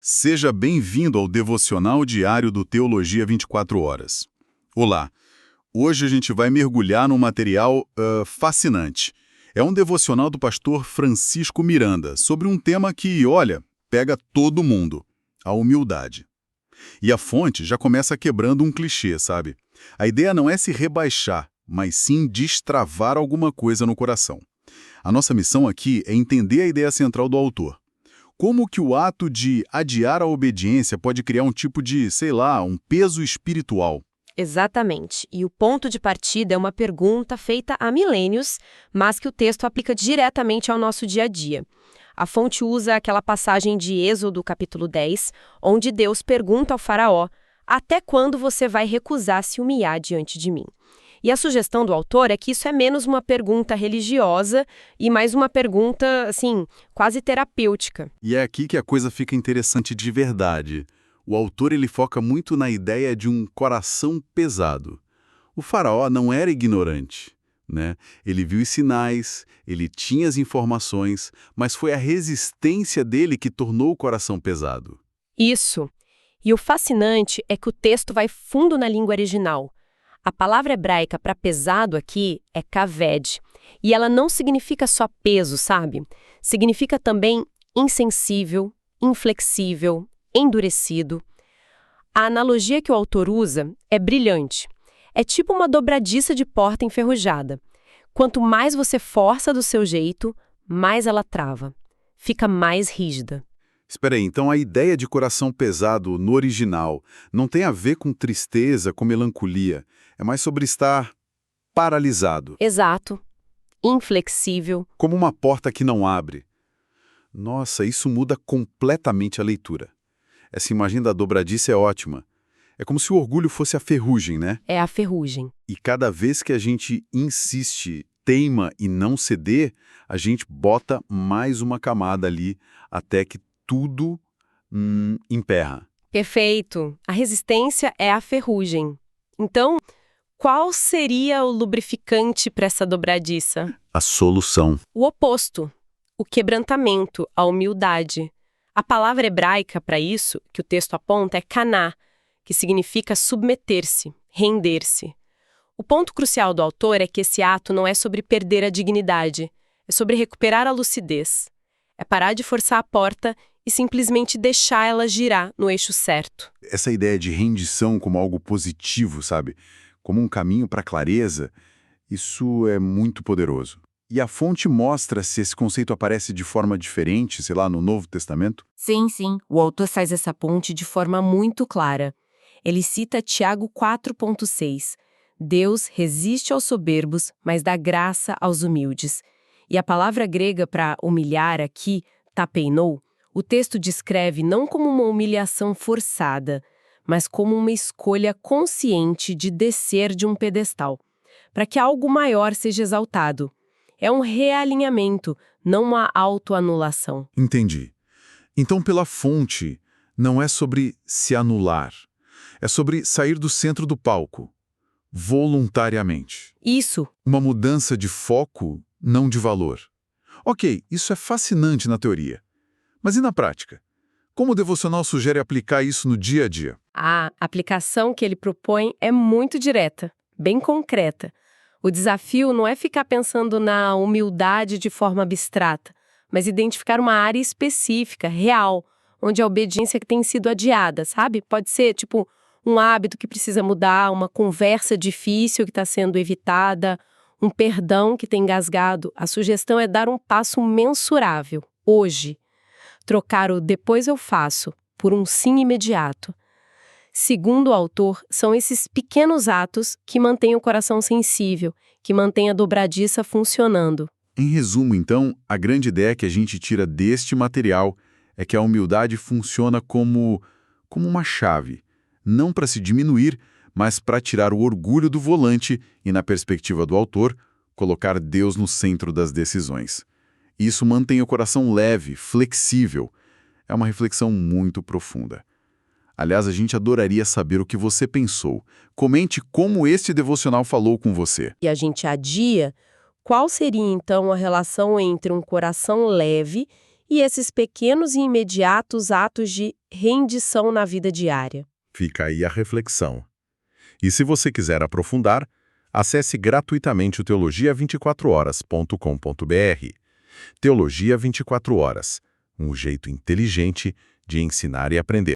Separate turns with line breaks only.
Seja bem-vindo ao devocional diário do Teologia 24 Horas. Olá, hoje a gente vai mergulhar num material fascinante. É um devocional do pastor Francisco Miranda sobre um tema que, olha, pega todo mundo, a humildade. E a fonte já começa quebrando um clichê, sabe? A ideia não é se rebaixar, mas sim destravar alguma coisa no coração. A nossa missão aqui é entender a ideia central do autor. Como que o ato de adiar a obediência pode criar um tipo de, sei lá, um peso espiritual?
Exatamente. E o ponto de partida é uma pergunta feita há milênios, mas que o texto aplica diretamente ao nosso dia a dia. A fonte usa aquela passagem de Êxodo, capítulo 10, onde Deus pergunta ao faraó: "Até quando você vai recusar se humilhar diante de mim?" E a sugestão do autor é que isso é menos uma pergunta religiosa e mais uma pergunta, assim, quase terapêutica.
E é aqui que a coisa fica interessante de verdade. O autor ele foca muito na ideia de um coração pesado. O faraó não era ignorante, né? Ele viu os sinais, ele tinha as informações, mas foi a resistência dele que tornou o coração pesado.
Isso. E o fascinante é que o texto vai fundo na língua original. A palavra hebraica para pesado aqui é kaved, e ela não significa só peso, sabe? Significa também insensível, inflexível, endurecido. A analogia que o autor usa é brilhante. É tipo uma dobradiça de porta enferrujada. Quanto mais você força do seu jeito, mais ela trava. Fica mais rígida.
Espera aí, então a ideia de coração pesado no original não tem a ver com tristeza, com melancolia. É mais sobre estar paralisado,
Exato. Inflexível.
como uma porta que não abre. Nossa, isso muda completamente a leitura. Essa imagem da dobradiça é ótima. É como se o orgulho fosse a ferrugem, né?
É a ferrugem.
E cada vez que a gente insiste, teima e não ceder, a gente bota mais uma camada ali até que tudo emperra.
Perfeito. A resistência é a ferrugem. Então, qual seria o lubrificante para essa dobradiça?
A solução.
O oposto. O quebrantamento, a humildade. A palavra hebraica para isso, que o texto aponta, é kaná, que significa submeter-se, render-se. O ponto crucial do autor é que esse ato não é sobre perder a dignidade, é sobre recuperar a lucidez. É parar de forçar a porta e simplesmente deixar ela girar no eixo certo.
Essa ideia de rendição como algo positivo, sabe? Como um caminho para a clareza, isso é muito poderoso. E a fonte mostra se esse conceito aparece de forma diferente, sei lá, no Novo Testamento?
Sim. O autor faz essa ponte de forma muito clara. Ele cita Tiago 4,6. Deus resiste aos soberbos, mas dá graça aos humildes. E a palavra grega para humilhar aqui, tapeinou, o texto descreve não como uma humilhação forçada, mas como uma escolha consciente de descer de um pedestal, para que algo maior seja exaltado. É um realinhamento, não uma autoanulação.
Entendi. Então, pela fonte, não é sobre se anular. É sobre sair do centro do palco, voluntariamente.
Isso.
Uma mudança de foco, não de valor. Ok, isso é fascinante na teoria. Mas e na prática? Como o devocional sugere aplicar isso no dia a dia?
A aplicação que ele propõe é muito direta, bem concreta. O desafio não é ficar pensando na humildade de forma abstrata, mas identificar uma área específica, real, onde a obediência tem sido adiada, sabe? Pode ser, tipo, um hábito que precisa mudar, uma conversa difícil que está sendo evitada, um perdão que tem engasgado. A sugestão é dar um passo mensurável, hoje. Trocar o "depois eu faço" por um sim imediato. Segundo o autor, são esses pequenos atos que mantêm o coração sensível, que mantêm a dobradiça funcionando.
Em resumo, então, a grande ideia que a gente tira deste material é que a humildade funciona como uma chave, não para se diminuir, mas para tirar o orgulho do volante e, na perspectiva do autor, colocar Deus no centro das decisões. Isso mantém o coração leve, flexível. É uma reflexão muito profunda. Aliás, a gente adoraria saber o que você pensou. Comente como este devocional falou com você.
E a gente adia, qual seria então a relação entre um coração leve e esses pequenos e imediatos atos de rendição na vida diária.
Fica aí a reflexão. E se você quiser aprofundar, acesse gratuitamente o teologia24horas.com.br. Teologia 24 Horas, um jeito inteligente de ensinar e aprender.